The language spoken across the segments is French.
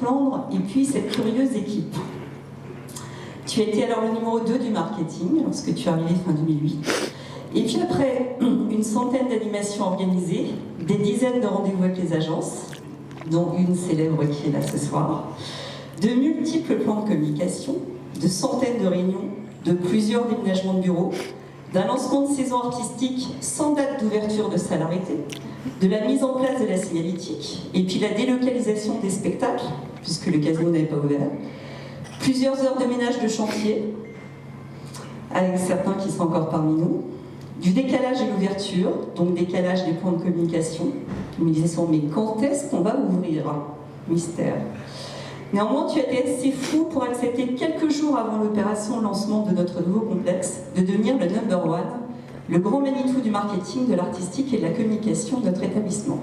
Flandre et puis cette curieuse équipe. Tu as été alors le numéro 2 du marketing lorsque tu es arrivé fin 2008. Et puis après une centaine d'animations organisées, des dizaines de rendez-vous avec les agences, dont une célèbre qui est là ce soir, de multiples plans de communication, de centaines de réunions, de plusieurs déménagements de bureaux, d'un lancement de saison artistique sans date d'ouverture de salle arrêtée, de la mise en place de la signalétique, et puis la délocalisation des spectacles, puisque le casino n'avait pas ouvert, plusieurs heures de ménage de chantier, avec certains qui sont encore parmi nous, du décalage de l'ouverture, donc décalage des plans de communication. Ils me disaient souvent, mais quand est-ce qu'on va ouvrir? Mystère. Néanmoins, tu as été assez fou pour accepter quelques jours avant l'opération lancement de notre nouveau complexe de devenir le number one, le grand Manitou du marketing, de l'artistique et de la communication de notre établissement.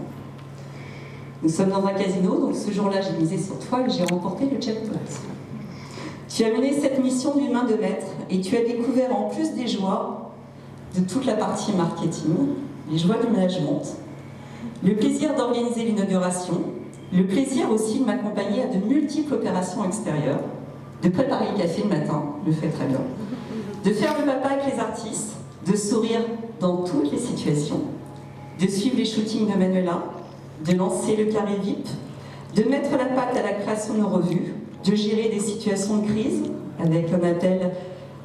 Nous sommes dans un casino, donc ce jour-là, j'ai misé sur toi et j'ai remporté le jackpot. Tu as mené cette mission d'une main de maître et tu as découvert, en plus des joies de toute la partie marketing, les joies du management, le plaisir d'organiser l'inauguration, le plaisir aussi de m'accompagner à de multiples opérations extérieures, de préparer le café le matin, je le fais très bien, de faire le papa avec les artistes, de sourire dans toutes les situations, de suivre les shootings de Manuela, de lancer le carré VIP, de mettre la patte à la création de nos revues, de gérer des situations de crise avec un appel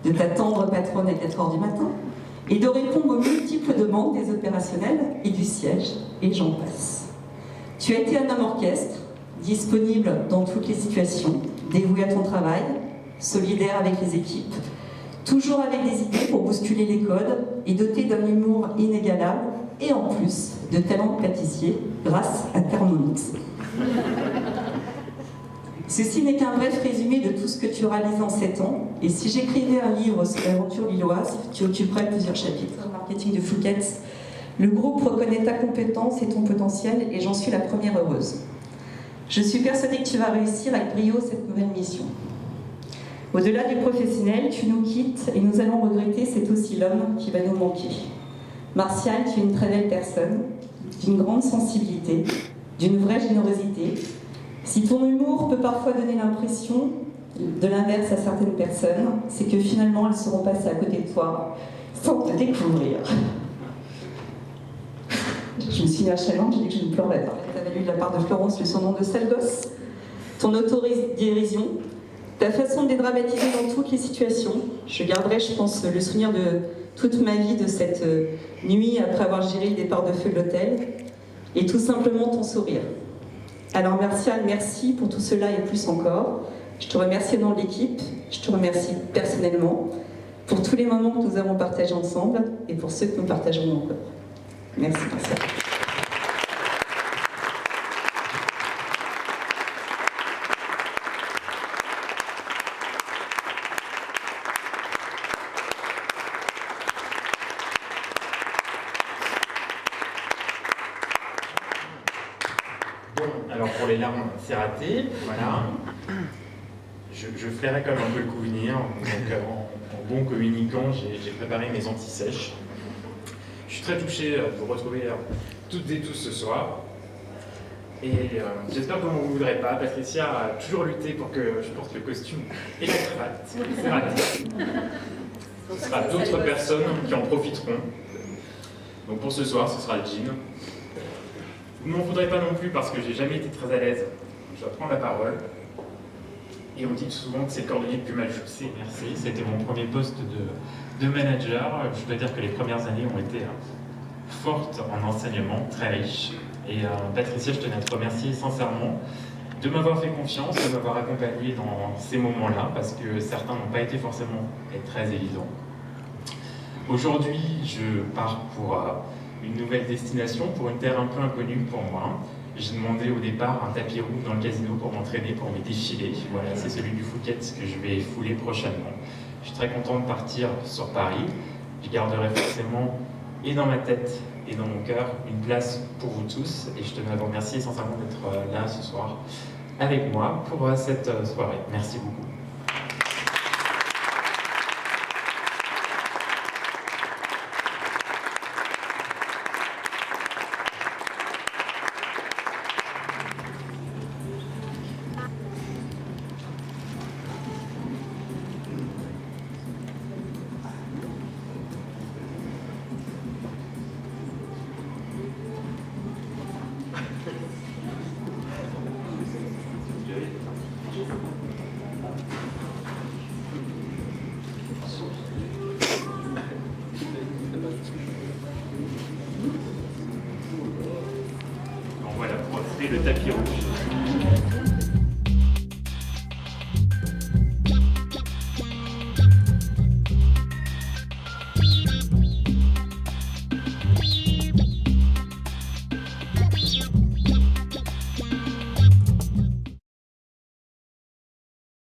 de ta tendre patronne à 4h du matin, et de répondre aux multiples demandes des opérationnels et du siège, et j'en passe. Tu as été un homme orchestre, disponible dans toutes les situations, dévoué à ton travail, solidaire avec les équipes, toujours avec des idées pour bousculer les codes et doté d'un humour inégalable, et en plus de talent de pâtissier grâce à Thermomix. Ceci n'est qu'un bref résumé de tout ce que tu réalises en 7 ans, et si j'écrivais un livre sur l'aventure lilloise, tu occuperais plusieurs chapitres. Le marketing de Fouquet's, le groupe reconnaît ta compétence et ton potentiel, et j'en suis la première heureuse. Je suis persuadée que tu vas réussir avec brio cette nouvelle mission. Au-delà du professionnel, tu nous quittes et nous allons regretter, c'est aussi l'homme qui va nous manquer. Martial, tu es une très belle personne, d'une grande sensibilité, d'une vraie générosité. Si ton humour peut parfois donner l'impression de l'inverse à certaines personnes, c'est que finalement elles seront passées à côté de toi sans te découvrir. Je me suis mis à challenge, j'ai dit que je ne pleurerais pas. Tu avais lu de la part de Florence le surnom de sale gosse, ton autodérision, ta façon de dédramatiser dans toutes les situations. Je garderai, je pense, le souvenir de toute ma vie de cette nuit après avoir géré le départ de feu de l'hôtel, et tout simplement ton sourire. Alors Martial, merci pour tout cela et plus encore. Je te remercie au nom de l'équipe, je te remercie personnellement pour tous les moments que nous avons partagés ensemble et pour ceux que nous partagerons encore. Merci Martial. Alors pour les larmes, c'est raté, voilà. Je flairais quand même un peu le coup venir, donc en bon communicant, j'ai préparé mes anti-sèches. Je suis très touché de vous retrouver toutes et tous ce soir. Et j'espère que vous ne m'en voudrez pas. Patricia a toujours lutté pour que je porte le costume et la cravate. C'est raté. Ce sera d'autres personnes qui en profiteront. Donc pour ce soir, ce sera le jean. Vous ne m'en voudrez pas non plus parce que j'ai jamais été très à l'aise. Je dois prendre la parole. Et on dit souvent que c'est le cordonnier le plus mal chaussé. Merci. C'était mon premier poste de manager. Je dois dire que les premières années ont été fortes en enseignement, très riches. Et Patricia, je tenais à te remercier sincèrement de m'avoir fait confiance, de m'avoir accompagné dans ces moments-là, parce que certains n'ont pas été forcément très évidents. Aujourd'hui, je pars pour une nouvelle destination, pour une terre un peu inconnue pour moi. J'ai demandé au départ un tapis rouge dans le casino pour m'entraîner, pour mes défilés. Voilà, c'est celui du Fouquet's que je vais fouler prochainement. Je suis très content de partir sur Paris. Je garderai forcément, et dans ma tête et dans mon cœur, une place pour vous tous. Et je tenais à vous remercier sincèrement d'être là ce soir avec moi pour cette soirée. Merci beaucoup. le tapis rouge.